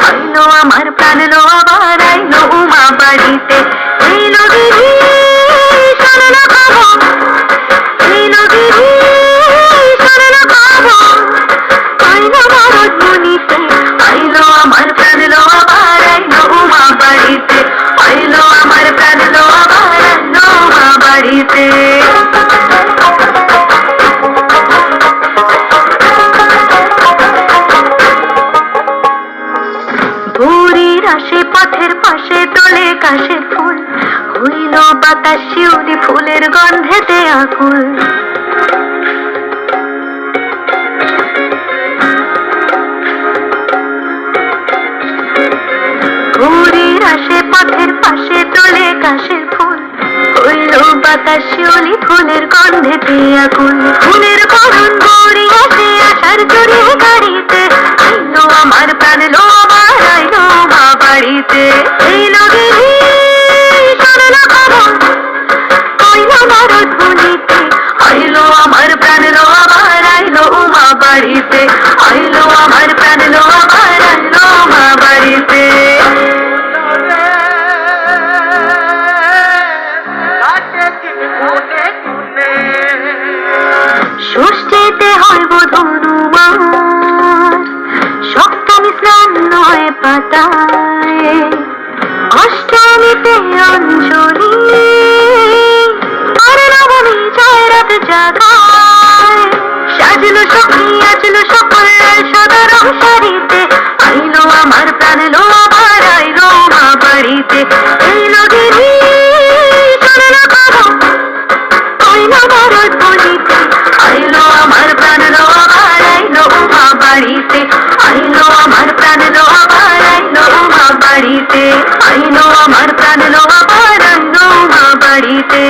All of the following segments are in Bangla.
আইলো আমার প্রাণ লো আবার আইলো উমা বাড়িতে। এইলো গিরি শোনো না খবর, এইলো গিরি শোনো না খবর, আইলো ভারত মনিতে। আইলো আমার প্রাণ লো আবার আইলো উমা বাড়িতে, আইলো আমার প্রাণ লো আবার আইলো উমা বাড়িতে। ভোরের আসে পথের পাশে তোলে কাশের ফুল, হইল বাতাস শিউলি ফুলের গন্ধেতে আকুল। ভোরের আসে পথের পাশে তোলে কাশের ফুল, হইল বাতাস শিউলি ফুলের গন্ধেতে আকুল। ফুলের বরণ ভোরে আসে আসার চড়ে গাড়িতে, আইলো আমার প্রাণ লো আবার আইলো মা বাড়িতে। এইলো গিরি শোনো না খবর, আইলো ভারত মনিতে। আইলো আমার প্রাণ লো আবার আইলো মা বাড়িতে, আইলো আমার প্রাণ লো আবার আইলো মা বাড়িতে। ষষ্ঠীতে হয় বোধনুমার, সপ্তমী স্নান নয় পাতায়, অষ্টমীতে অঞ্জলি, আর নবমী জয় রাত জাগায়। সাজলো সখী আজলো সকল সদরম শাড়িতে, আইলো আমার প্রাণ লো আবার আইলো মা বাড়িতে। এইলো গিরি শোনো না খবর, আইলো ভারত মনিতে। আইলো আমার প্রাণ লো আবার আইলো মা বাড়িতে, আইলো আমার প্রাণ লো আবার আইলো মা বাড়িতে, আইলো আমার প্রাণ লো আবার আইলো মা বাড়িতে।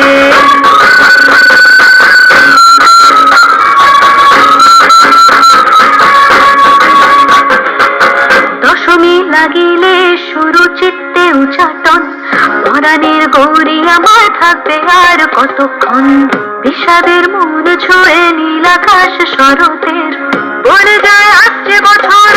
দশমী লাগিলে শুরু চিত্তে উচাটন, পরাণের গৌরী আমার থাকবে আর কতক্ষণ। বিষাদের মন ছুঁয়ে নীল আকাশ শরতের, বলে যায় আসছে বছর